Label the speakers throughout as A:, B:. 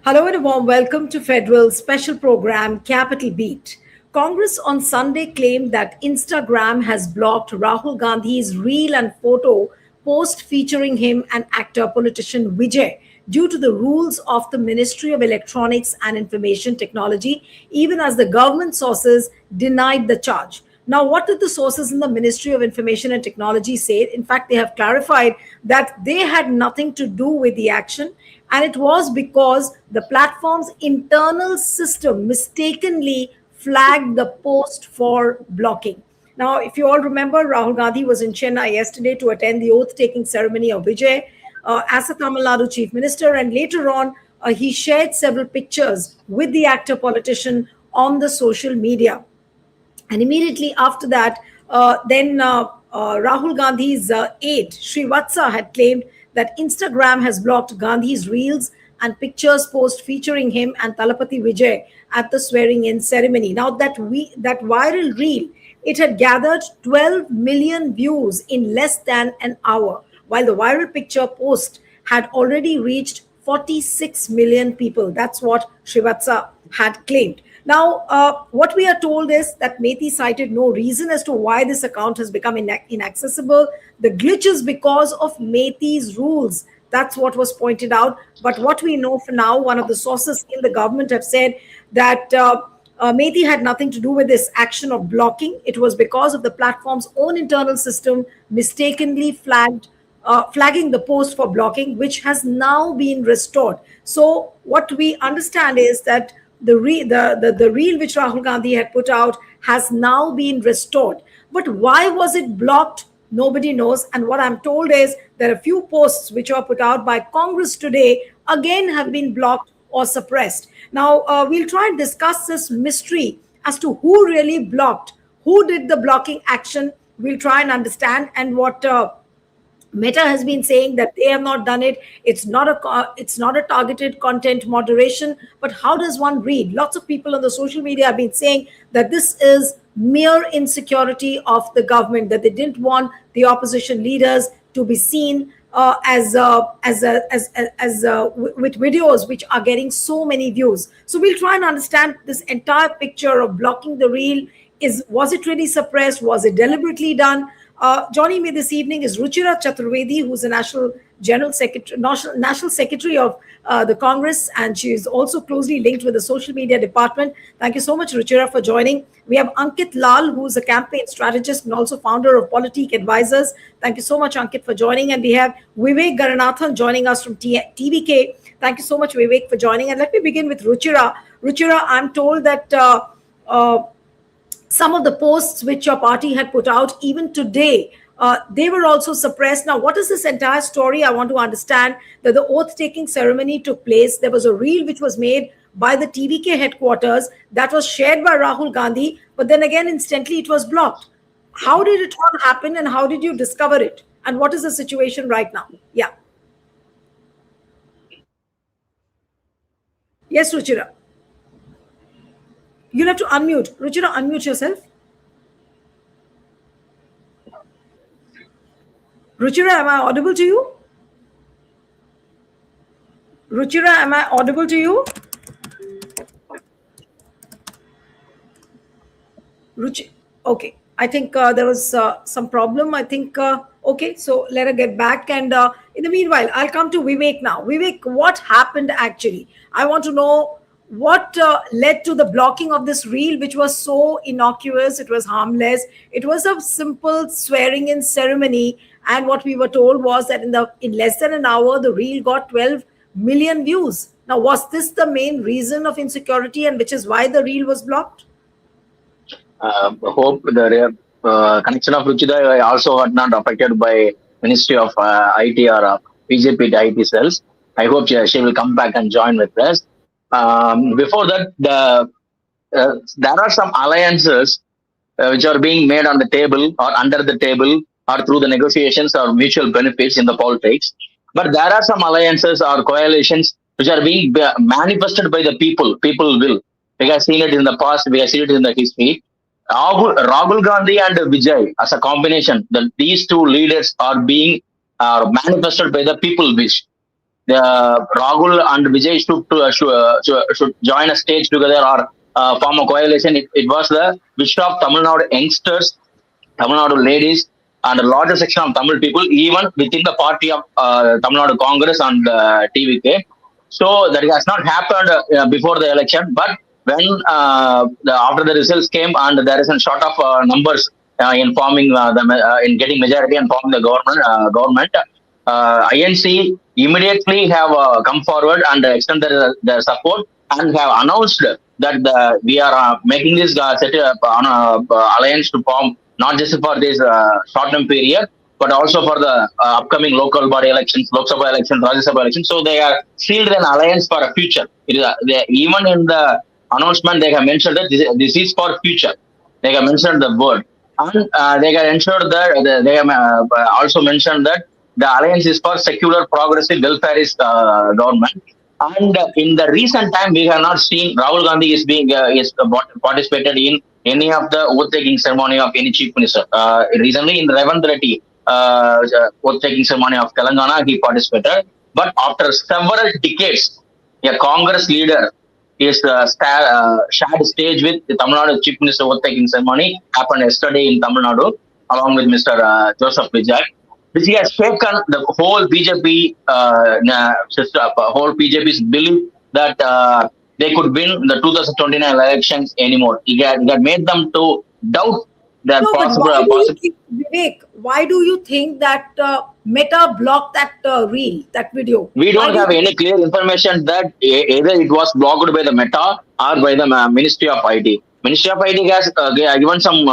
A: Hello and a warm welcome to Federal's special program Capital Beat. Congress on Sunday claimed that Instagram has blocked Rahul Gandhi's reel and photo post featuring him and actor politician Vijay due to the rules of the Ministry of Electronics and Information Technology, even as the government sources denied the charge. Now, what did the sources in the Ministry of Information and Technology say? In fact, they have clarified that they had nothing to do with the action, and it was because the platform's internal system mistakenly flagged the post for blocking. Now, if you all remember, Rahul Gandhi was in Chennai yesterday to attend the oath taking ceremony of Vijay as a Tamil Nadu chief minister, and later on, he shared several pictures with the actor politician on the social media. And immediately after that, Rahul Gandhi's aide, Srivatsa, had claimed that Instagram has blocked Gandhi's reels and pictures post featuring him and Talapati Vijay at the swearing-in ceremony. Now, that viral reel, it had gathered 12 million views in less than an hour, while the viral picture post had already reached 46 million people. That's what Srivatsa had claimed. Now, what we are told is that Methi cited no reason as to why this account has become inaccessible. The glitch is because of Methi's rules. That's what was pointed out. But what we know for now, one of the sources in the government have said that Methi had nothing to do with this action of blocking. It was because of the platform's own internal system mistakenly flagging the post for blocking, which has now been restored. So what we understand is that the reel which Rahul Gandhi had put out has now been restored. But why was it blocked? Nobody knows. And what I'm told is there are a few posts which were put out by Congress today again have been blocked or suppressed. Now, we'll try and discuss this mystery as to who really blocked, who did the blocking action. We'll try and understand, and what Meta has been saying that they have not done it. It's not a targeted content moderation. But how does one read? Lots of people on the social media have been saying that this is mere insecurity of the government, that they didn't want the opposition leaders to be seen with videos which are getting so many views. So we'll try and understand this entire picture of blocking the reel. Was it really suppressed? Was it deliberately done? Joining me this evening is Ruchira Chaturvedi, who's the National Secretary of the Congress, and she is also closely linked with the social media department. Thank you so much, Ruchira, for joining. We have Ankit Lal, who's a campaign strategist and also founder of Politique Advisors. Thank you so much, Ankit, for joining. And we have Vivek Garanathan joining us from TVK. Thank you so much, Vivek, for joining. And let me begin with Ruchira. Ruchira, I'm told that some of the posts which your party had put out even today, they were also suppressed. Now, what is this entire story? I want to understand that the oath-taking ceremony took place. There was a reel which was made by the TVK headquarters that was shared by Rahul Gandhi, but then again, instantly it was blocked. How did it all happen, and how did you discover it? And what is the situation right now? Yeah. Yes, Ruchira. You'll have to unmute. Ruchira, unmute yourself. Ruchira, am I audible to you? Ruchira, am I audible to you? Okay. I think there was some problem. I think, okay, so let her get back. And in the meanwhile, I'll come to Vivek now. Vivek, what happened actually? I want to know what led to the blocking of this reel, which was so innocuous. It was harmless. It was a simple swearing in ceremony. And what we were told was that in less than an hour, the reel got 12 million views. Now, was this the main reason of insecurity, and which is why the reel was blocked?
B: Hope the connection of Ruchida also was not affected by Ministry of IT or BJP IT cells. I hope she will come back and join with us. Before that, there are some alliances which are being made on the table or under the table or through the negotiations or mutual benefits in the politics. But there are some alliances or coalitions which are being manifested by the people. People will. We have seen it in the past. We have seen it in the history. Rahul Gandhi and Vijay as a combination, these two leaders are being manifested by the people wish. Rahul and Vijay should join a stage together or form a coalition. It was the wish of Tamil Nadu youngsters, Tamil Nadu ladies, and a larger section of Tamil people, even within the party of Tamil Nadu Congress and TVK. So that has not happened before the election, but when after the results came and there is a short of numbers in forming in getting majority and forming the government, INC immediately have come forward and extended their support and have announced that we are making this set up on a alliance to form not just for this short-term period, but also for the upcoming local body elections, Lok Sabha elections, Rajya Sabha elections. So they are sealed an alliance for a future. Even in the announcement, they have mentioned that this is for future. They have mentioned the word. And they have ensured that they have also mentioned that the alliance is for secular, progressive, welfareist government. And in the recent time, we have not seen Rahul Gandhi is participated in any of the oath taking ceremony of any chief minister. Recently, in the Revanth Reddy oath taking ceremony of Telangana, he participated. But after several decades, a Congress leader is shared stage with the Tamil Nadu chief minister oath taking ceremony happened yesterday in Tamil Nadu along with Mr. Joseph Vijay, which has shaken the whole BJP system, whole BJP's belief that they could win the 2029 elections anymore. It had made them to doubt their
A: No, but
B: possible.
A: why do you think, Vivek, why do you think that Meta blocked that reel, that video?
B: We
A: Why
B: don't
A: do you
B: have
A: think?
B: any clear information that either it was blocked by the Meta or by the Ministry of IT. Ministry of IT has given some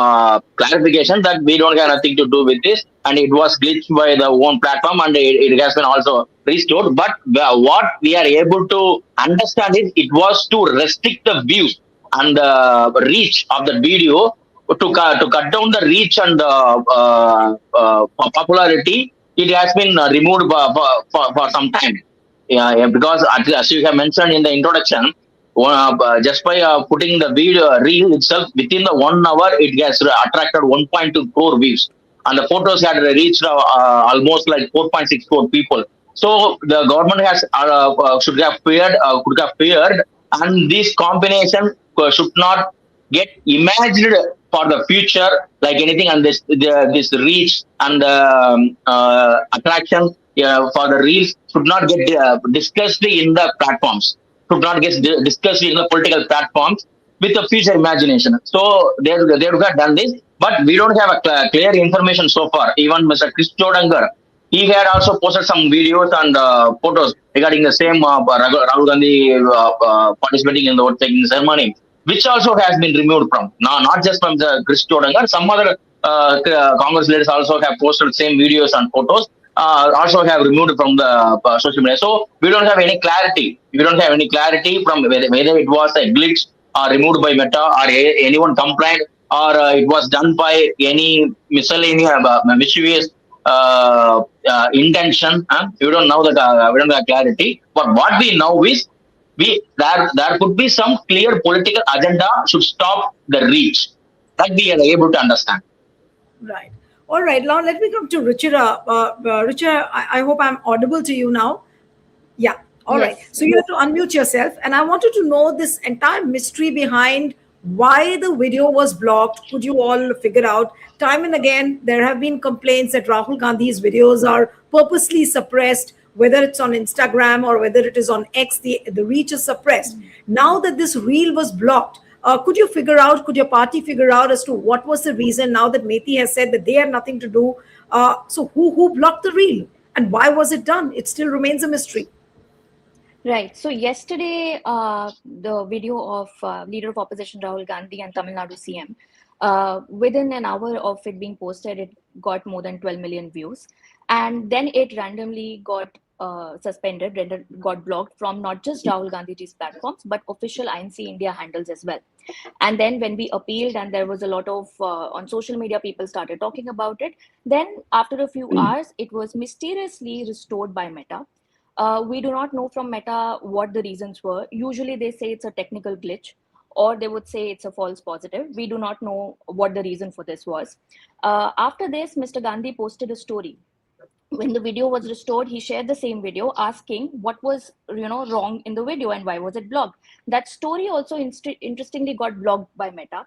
B: clarification that we don't have nothing to do with this, and it was glitched by the own platform, and it has been also restored. But what we are able to understand is it was to restrict the views and the reach of the video to cut down the reach and the popularity. It has been removed for some time. Yeah, because as you have mentioned in the introduction, just by putting the video reel itself within the 1 hour, it has attracted 1.2 crore views, and the photos had reached almost like 4.6 crore people. So the government has could have feared, and this combination should not get imagined for the future like anything, and this reach and attraction for the reels should not get discussed in the platforms, should not get discussed in the political platforms with a future imagination. So they would have done this, but we don't have a clear information so far. Even Mr. Chris Chodangar, he had also posted some videos and photos regarding the same Rahul Gandhi participating in the vote taking ceremony, which also has been removed from. Now, not just from the Chris Chodangar, some other Congress leaders also have posted same videos and photos, also have removed from the social media. So we don't have any clarity. We don't have any clarity from whether it was a glitch or removed by Meta or anyone complained or it was done by any miscellaneous mischievous intention. We don't know that. We don't have clarity. But what we know is there could be some clear political agenda should stop the reach. That we are able to understand.
A: Right. All right. Now let me come to Ruchira. Ruchira, I hope I'm audible to you now. Yeah. All right.
C: Yes.
A: So you have to unmute yourself. And I wanted to know this entire mystery behind why the video was blocked. Could you all figure out? Time and again, there have been complaints that Rahul Gandhi's videos are purposely suppressed, whether it's on Instagram or whether it is on X, the reach is suppressed. Now that this reel was blocked, could you figure out, could your party figure out as to what was the reason now that Methi has said that they have nothing to do? So who blocked the reel and why was it done? It still remains a mystery.
C: Right. So yesterday, the video of Leader of Opposition Rahul Gandhi and Tamil Nadu CM, within an hour of it being posted, it got more than 12 million views. And then it randomly got suspended, got blocked from not just Rahul Gandhi's platforms, but official INC India handles as well. And then when we appealed and there was a lot of, on social media, people started talking about it. Then after a few hours, it was mysteriously restored by Meta. We do not know from Meta what the reasons were. Usually they say it's a technical glitch or they would say it's a false positive. We do not know what the reason for this was. After this, Mr. Gandhi posted a story When the video was restored, he shared the same video asking what was wrong in the video and why was it blocked. That story also interestingly got blocked by Meta.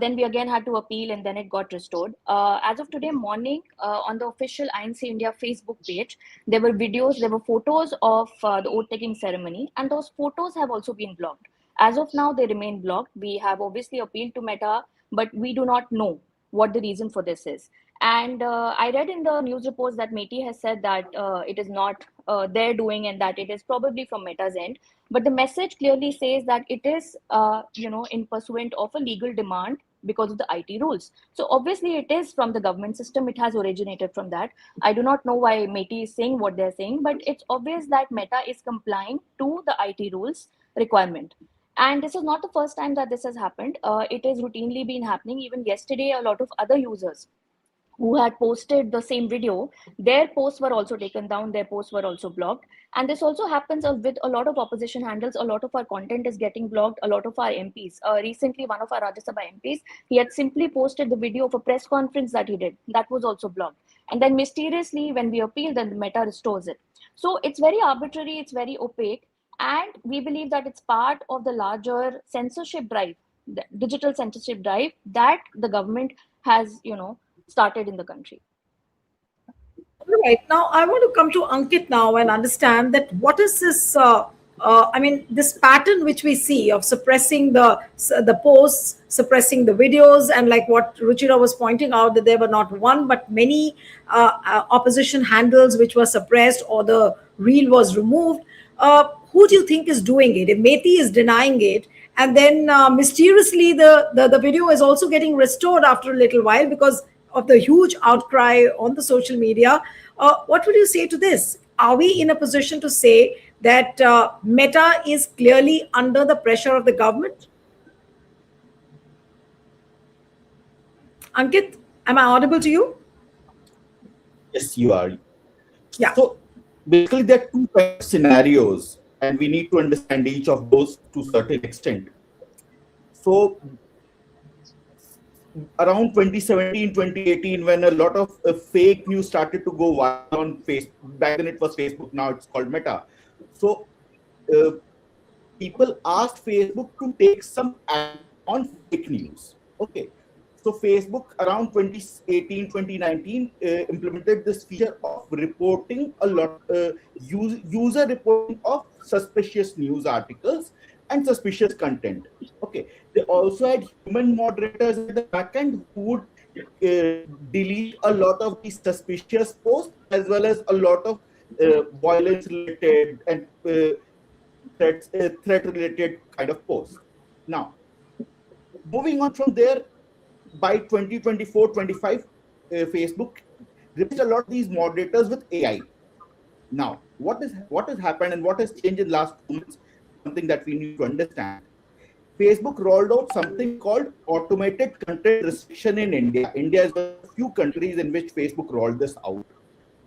C: Then we again had to appeal, and then it got restored. As of today morning, on the official INC India Facebook page, there were videos, there were photos of the oath taking ceremony, and those photos have also been blocked. As of now, they remain blocked. We have obviously appealed to Meta, but we do not know what the reason for this is. And I read in the news reports that Meti has said that it is not their doing and that it is probably from Meta's end. But the message clearly says that it is, in pursuant of a legal demand because of the IT rules. So obviously it is from the government system. It has originated from that. I do not know why Meti is saying what they're saying, but it's obvious that Meta is complying to the IT rules requirement. And this is not the first time that this has happened. It has routinely been happening. Even yesterday, a lot of other users who had posted the same video, their posts were also taken down, their posts were also blocked. And this also happens with a lot of opposition handles. A lot of our content is getting blocked, a lot of our MPs. Recently, one of our Rajya Sabha MPs, he had simply posted the video of a press conference that he did. That was also blocked. And then mysteriously, when we appeal, then the Meta restores it. So it's very arbitrary, it's very opaque. And we believe that it's part of the larger censorship drive, the digital censorship drive that the government has, started in the country.
A: All right. Now, I want to come to Ankit now and understand that what is this? I mean, this pattern which we see of suppressing the posts, suppressing the videos, and like what Ruchira was pointing out, that there were not one but many opposition handles which were suppressed or the reel was removed. Who do you think is doing it? If Meti is denying it, and then mysteriously the video is also getting restored after a little while because of the huge outcry on the social media. What would you say to this? Are we in a position to say that Meta is clearly under the pressure of the government? Ankit, am I audible to you?
D: Yes, you are.
A: Yeah.
D: So basically, there are two kind of scenarios, and we need to understand each of those to a certain extent. So around 2017, 2018, when a lot of fake news started to go viral on Facebook, back then it was Facebook, now it's called Meta. So people asked Facebook to take some action on fake news. Okay. So Facebook around 2018, 2019 implemented this feature of reporting a lot, user reporting of suspicious news articles and suspicious content. Okay. They also had human moderators at the backend who would delete a lot of these suspicious posts as well as a lot of violence related and threat related kind of posts. Now, moving on from there, by 2024, 25, Facebook replaced a lot of these moderators with AI. Now, what has happened and what has changed in the last 2 months? Something that we need to understand. Facebook rolled out something called automated content restriction in India. India is one of the few countries in which Facebook rolled this out.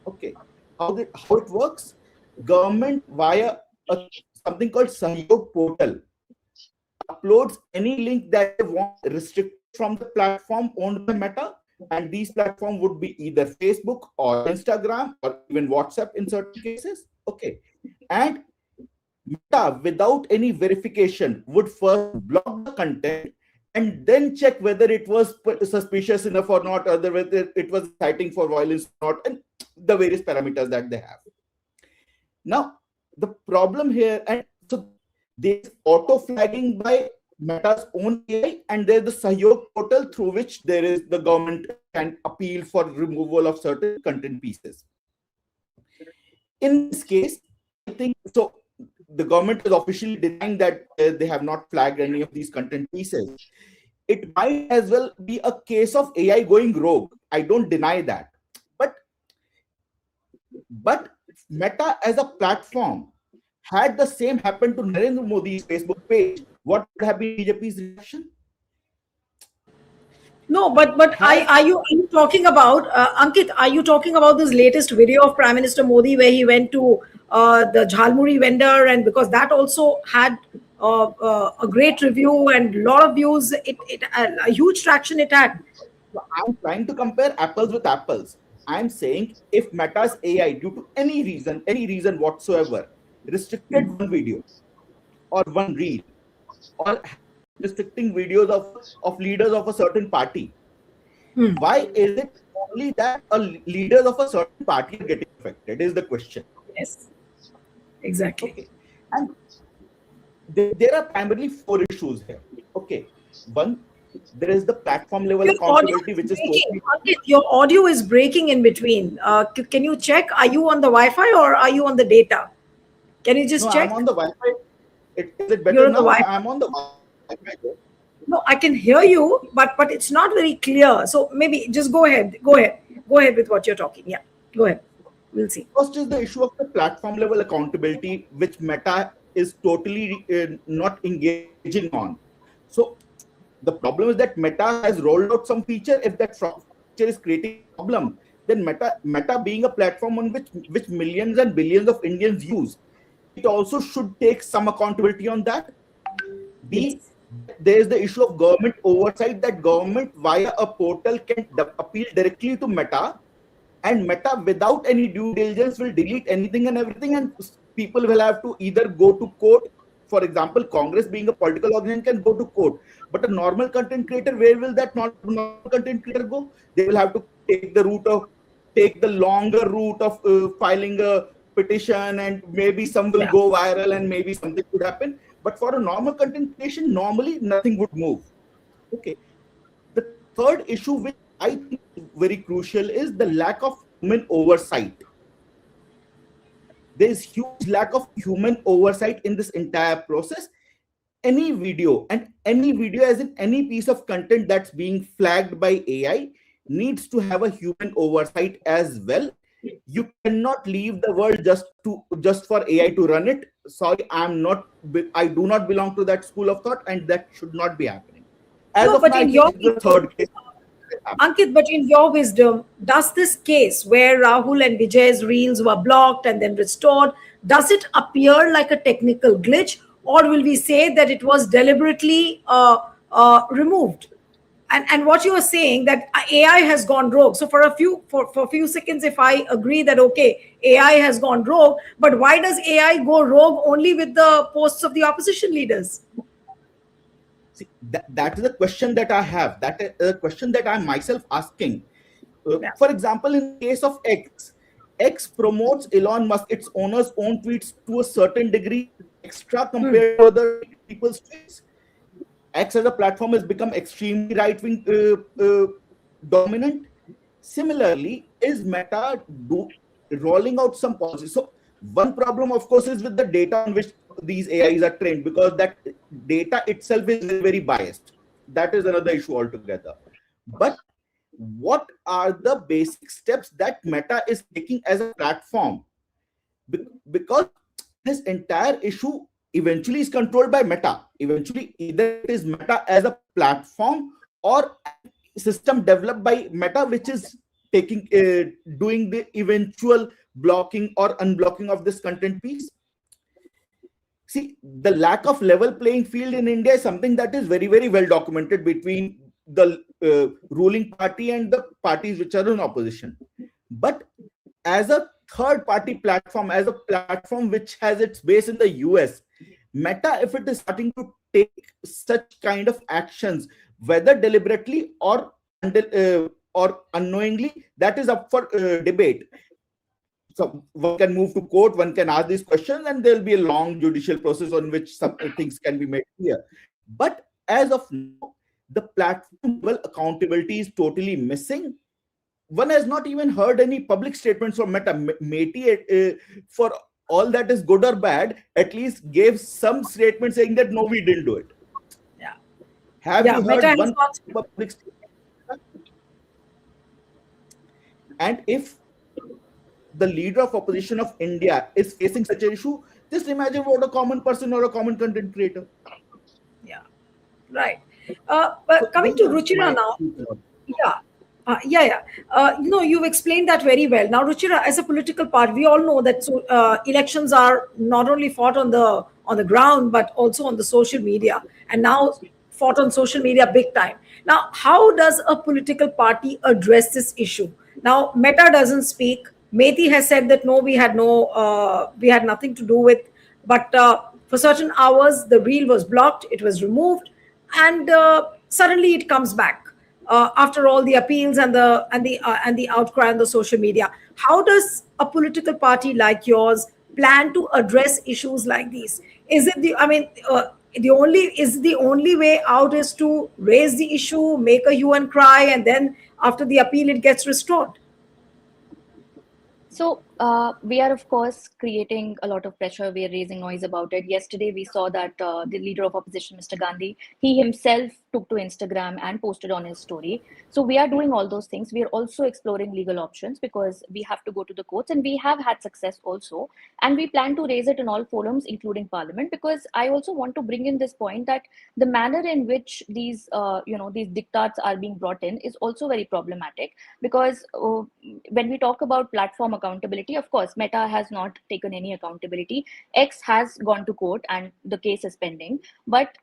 D: Okay, how it works? Government via something called Sahyog portal uploads any link that they want restricted from the platform owned by Meta, and these platforms would be either Facebook or Instagram or even WhatsApp in certain cases. Okay, and Meta, without any verification, would first block the content and then check whether it was suspicious enough or not, or whether it was citing for violence or not, and the various parameters that they have. Now, the problem here, and so there's auto flagging by Meta's own AI, and there's the Sahyog portal through which there is the government can appeal for removal of certain content pieces. In this case, I think so. The government is officially denying that they have not flagged any of these content pieces. It might as well be a case of AI going rogue. I don't deny that, but Meta as a platform, had the same happened to Narendra Modi's Facebook page, what would have been BJP's reaction?
A: No, but are you talking about Ankit? Are you talking about this latest video of Prime Minister Modi where he went to the Jhalmuri vendor, and because that also had a great review and a lot of views, it a huge traction it had.
D: I'm trying to compare apples with apples. I'm saying if Meta's AI, due to any reason whatsoever, restricted one video or one reel, or restricting videos of leaders of a certain party, why is it only that leaders of a certain party are getting affected? Is the question.
A: Yes, exactly.
D: Okay, and there are primarily four issues here. Okay, one, there is the platform level
A: Your audio
D: accountability,
A: is
D: which is
A: breaking.
D: totally.
A: Ankit, your audio is breaking in between. Can you check? Are you on the Wi-Fi or are you on the data? Can you just
D: No, I'm
A: check?
D: on the Wi-Fi. Is it better
A: You're on the
D: now?
A: Wi-Fi.
D: I'm on the Wi-Fi.
A: No, I can hear you, but it's not very clear. So maybe just go ahead. Go ahead with what you're talking. Yeah, go ahead. We'll see.
D: First is the issue of the platform level accountability, which Meta is totally not engaging on. So the problem is that Meta has rolled out some feature. If that feature is creating a problem, then Meta being a platform on which millions and billions of Indians use, it also should take some accountability on that. B,
A: Yes.
D: there is the issue of government oversight, that government via a portal can appeal directly to Meta, and Meta without any due diligence will delete anything and everything, and people will have to either go to court. For example, Congress being a political organization can go to court, but a normal content creator, where will that normal content creator go? They will have to take the longer route of filing a petition, and maybe some will
A: Yeah.
D: go viral and maybe something could happen. But for a normal content creation, normally nothing would move. Okay. The third issue, which I think is very crucial, is the lack of human oversight. There is huge lack of human oversight in this entire process. Any video, and any video as in any piece of content that's being flagged by AI, needs to have a human oversight as well. You cannot leave the world just for AI to run it. Sorry, I do not belong to that school of thought, and that should not be happening. As
A: No,
D: of
A: but
D: now, I
A: in
D: think
A: your
D: it's the third case.
A: Ankit, but in your wisdom, does this case where Rahul and Vijay's reels were blocked and then restored, does it appear like a technical glitch, or will we say that it was deliberately removed? And what you are saying that AI has gone rogue. So for a few seconds, if I agree that okay, AI has gone rogue, but why does AI go rogue only with the posts of the opposition leaders?
D: See, that is a question that I have. That is a question that I'm myself asking.
A: Yeah.
D: For example, in the case of X promotes Elon Musk, its owner's own tweets, to a certain degree extra compared to other people's tweets. X as a platform has become extremely right-wing dominant. Similarly, is Meta rolling out some policies? So one problem, of course, is with the data on which these AIs are trained, because that data itself is very, very biased. That is another issue altogether. But what are the basic steps that Meta is taking as a platform? Because this entire issue eventually is controlled by Meta. Eventually, either it is Meta as a platform or a system developed by Meta, which is doing the eventual blocking or unblocking of this content piece. See, the lack of level playing field in India is something that is very, very well documented between the ruling party and the parties which are in opposition. But as a third party platform, as a platform which has its base in the US, Meta, if it is starting to take such kind of actions, whether deliberately or unknowingly, that is up for debate. So one can move to court, one can ask these questions, and there will be a long judicial process on which some things can be made clear. But as of now, the platform level accountability is totally missing. One has not even heard any public statements from Meta. Meti, for all that is good or bad, at least gave some statement saying that no, we didn't do it.
A: Yeah.
D: Have
A: Yeah,
D: you
A: Meta
D: heard
A: has
D: one
A: not.
D: public statement? And if the leader of opposition of India is facing such an issue, just imagine what a common person or a common content creator.
A: Yeah, right. But
D: So
A: coming
D: these
A: to
D: are
A: Ruchira
D: my
A: now, yeah. Yeah. You've explained that very well. Now, Ruchira, as a political party, we all know that elections are not only fought on the ground but also on the social media, and now fought on social media big time. Now, how does a political party address this issue? Now Meta doesn't speak. Methi has said that no, we had nothing to do with. But for certain hours, the reel was blocked. It was removed, and suddenly it comes back after all the appeals and the outcry on the social media. How does a political party like yours plan to address issues like these? Is it the I mean the only way out is to raise the issue, make a hue and cry, and then after the appeal it gets restored?
C: So we are, of course, creating a lot of pressure. We are raising noise about it. Yesterday, we saw that the leader of opposition, Mr. Gandhi, he himself took to Instagram and posted on his story. So we are doing all those things. We are also exploring legal options because we have to go to the courts, and we have had success also. And we plan to raise it in all forums, including Parliament, because I also want to bring in this point that the manner in which these diktats are being brought in is also very problematic because when we talk about platform accountability, of course, Meta has not taken any accountability. X has gone to court and the case is pending. But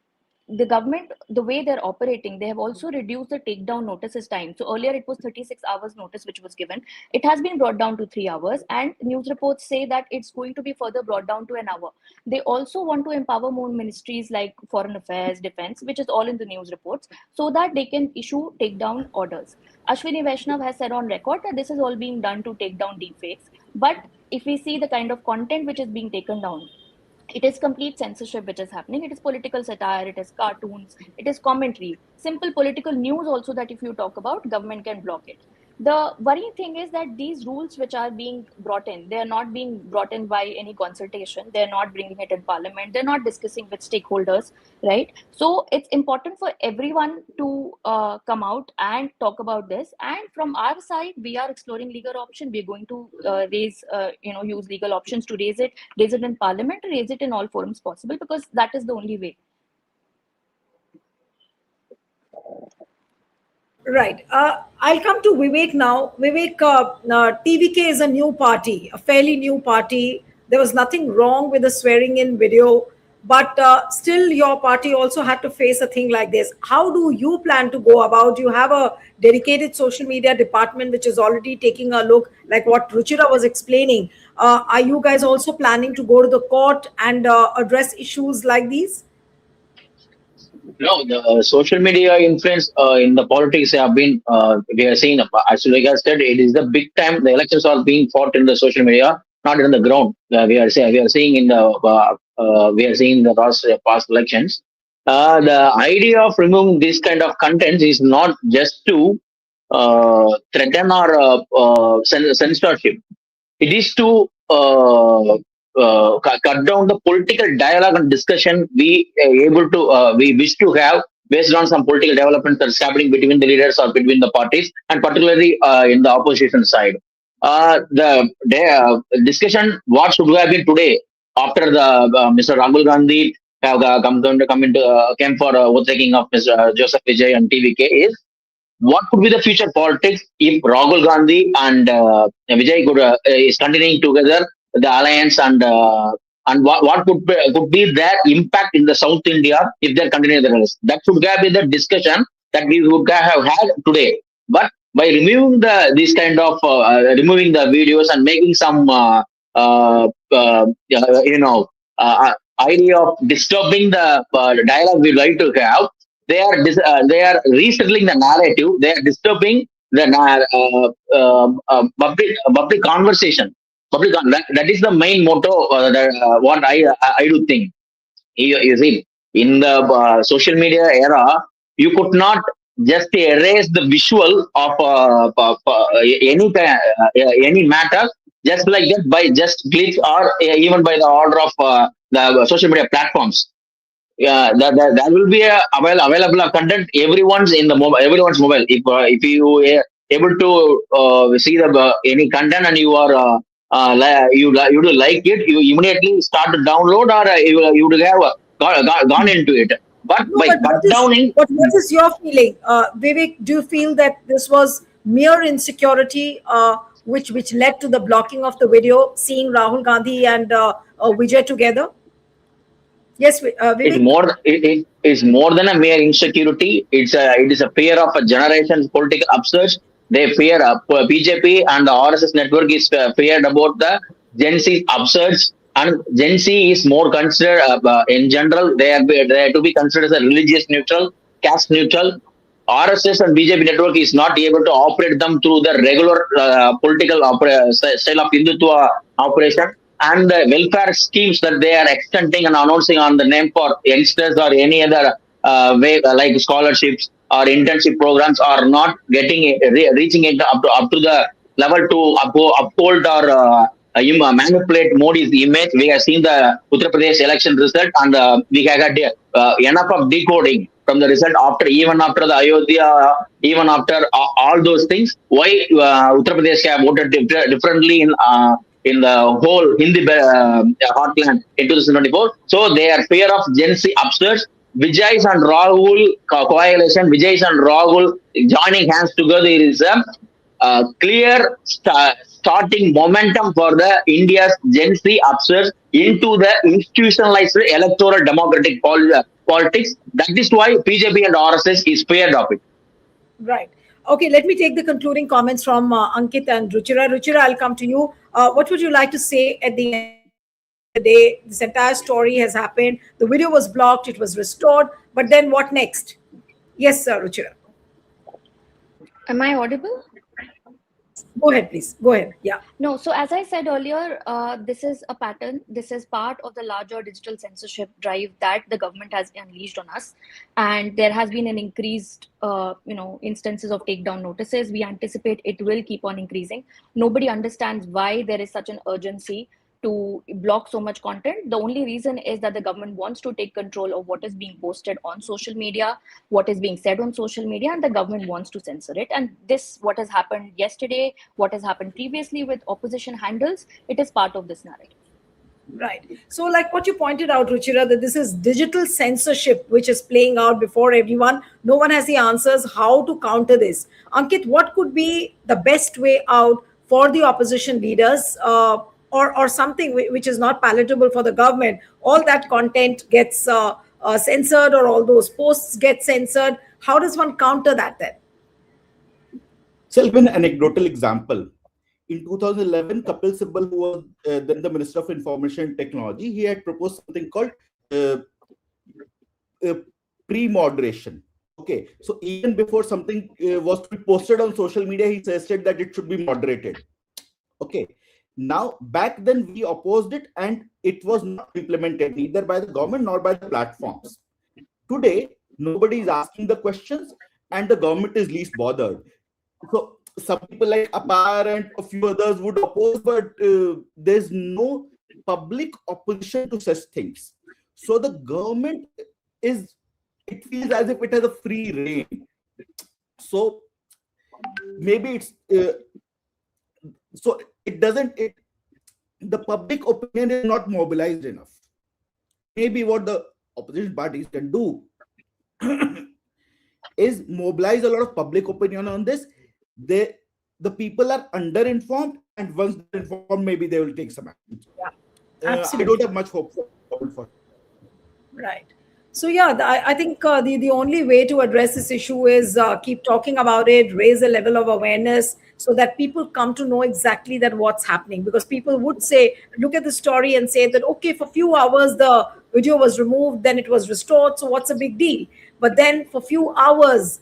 C: the government, the way they're operating, they have also reduced the takedown notices time. So earlier it was 36 hours notice which was given. It has been brought down to 3 hours, and news reports say that it's going to be further brought down to an hour. They also want to empower more ministries like Foreign Affairs, Defense, which is all in the news reports, so that they can issue takedown orders. Ashwini Vaishnav has said on record that this is all being done to take down deepfakes. But if we see the kind of content which is being taken down, it is complete censorship which is happening. It is political satire, it is cartoons, it is commentary, simple political news also, that if you talk about, government can block it. The worrying thing is that these rules which are being brought in, they are not being brought in by any consultation. They're not bringing it in Parliament. They're not discussing with stakeholders, right? So it's important for everyone to come out and talk about this. And from our side, we are exploring legal option. We're going to use legal options to raise it in Parliament, raise it in all forums possible, because that is the only way.
A: Right. I'll come to Vivek now. Vivek, TVK is a new party, a fairly new party. There was nothing wrong with the swearing in video, but still, your party also had to face a thing like this. How do you plan to go about? You have a dedicated social media department which is already taking a look, like what Ruchira was explaining. Are you guys also planning to go to the court and address issues like these?
B: No, the social media influence in the politics have been, we are seeing, as Vega said, it is the big time. The elections are being fought in the social media, not in the ground. We are seeing in the we are seeing the past elections. The idea of removing this kind of content is not just to threaten or censorship. It is to cut down the political dialogue and discussion we wish to have based on some political developments that's happening between the leaders or between the parties, and particularly in the opposition side. The discussion what should have been today after the Mr. Rahul Gandhi have came for overtaking of Mr. Joseph Vijay and TVK is what could be the future politics if Rahul Gandhi and Vijay could, is continuing together the alliance, and what could be their impact in the South India if they're continuing the alliance? That should have been the discussion that we would have had today. But by removing this kind of removing the videos and making some idea of disturbing the dialogue we like to have, they are resettling the narrative. They are disturbing the public conversation. That is the main motto. What I do think. You see, in the social media era, you could not just erase the visual of any matter just like that by just clicks, or even by the order of the social media platforms. Yeah, that will be a available content. Everyone's mobile. If you able to see the any content, and you are you do like it, you immediately start to download, or you would have gone into it. But
A: No,
B: by
A: but
B: cut downing,
A: what is your feeling, Vivek? Do you feel that this was mere insecurity, which led to the blocking of the video, seeing Rahul Gandhi and Vijay together? Yes,
B: it's
A: Vivek.
B: more it is more than a mere insecurity. It is a fear of a generation's political upsurge They fear BJP and the RSS network is feared about the Gen Z upsurge, and Gen Z is more considered in general. They are to be considered as a religious neutral, caste neutral. RSS and BJP network is not able to operate them through the regular political style of Hindutva operation, and the welfare schemes that they are extending and announcing on the name for youngsters or any other way, like scholarships or internship programs, are not reaching it up to the level to uphold or manipulate Modi's image. We have seen the Uttar Pradesh election result, and we have got enough of decoding from the result even after the Ayodhya, even after all those things. Why Uttar Pradesh have voted differently in the whole Hindi heartland in 2024? So their fear of Gen Z upsurge. Vijay's and Rahul coalition, Vijay's and Rahul joining hands together is a clear starting momentum for the India's Gen Z upsurge into the institutionalized electoral democratic politics. That is why BJP and RSS is feared of it.
A: Right. Okay, let me take the concluding comments from Ankit and Ruchira. Ruchira, I'll come to you. What would you like to say at the end of the day? This entire story has happened. The video was blocked, it was restored. But then what next? Yes, sir, Ruchira.
C: Am I audible?
A: Go ahead, please. Go ahead. Yeah.
C: No, so as I said earlier, this is a pattern. This is part of the larger digital censorship drive that the government has unleashed on us. And there has been an increased, instances of takedown notices. We anticipate it will keep on increasing. Nobody understands why there is such an urgency to block so much content. The only reason is that the government wants to take control of what is being posted on social media, what is being said on social media, and the government wants to censor it. And this, what has happened yesterday, what has happened previously with opposition handles, it is part of this narrative.
A: Right. So, like what you pointed out, Ruchira, that this is digital censorship which is playing out before everyone. No one has the answers how to counter this. Ankit, what could be the best way out for the opposition leaders? Or something which is not palatable for the government, all that content gets censored, or all those posts get censored. How does one counter that then?
D: So I'll give an anecdotal example. In 2011, Kapil Sibal, who was then the Minister of Information and Technology, he had proposed something called pre-moderation. Okay, so even before something was to be posted on social media, he suggested that it should be moderated. Okay. Now, back then we opposed it, and it was not implemented neither by the government nor by the platforms. Today, nobody is asking the questions, and the government is least bothered. So some people like Apar and a few others would oppose, but there's no public opposition to such things. So the government it feels as if it has a free reign. So maybe the public opinion is not mobilized enough. Maybe what the opposition parties can do is mobilize a lot of public opinion on this. The people are underinformed, and once they're informed, maybe they will take some action.
A: Yeah,
D: I don't have much hope for.
A: Right. So yeah, I think the only way to address this issue is keep talking about it, raise a level of awareness, so that people come to know exactly that what's happening. Because people would say, look at the story and say that, okay, for a few hours the video was removed, then it was restored, so what's a big deal? But then for few hours,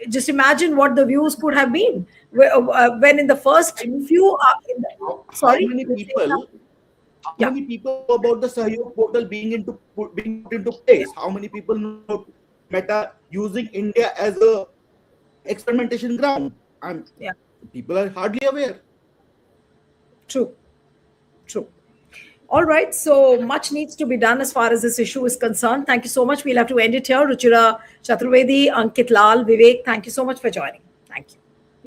A: just imagine what the views could have been when in the first few. Sorry.
D: How many people know about the Sahyog portal being put into place? How many people know Meta using India as a experimentation ground? People are hardly aware.
A: True. All right. So much needs to be done as far as this issue is concerned. Thank you so much. We'll have to end it here. Ruchira Chaturvedi, Ankit Lal, Vivek, thank you so much for joining. Thank you.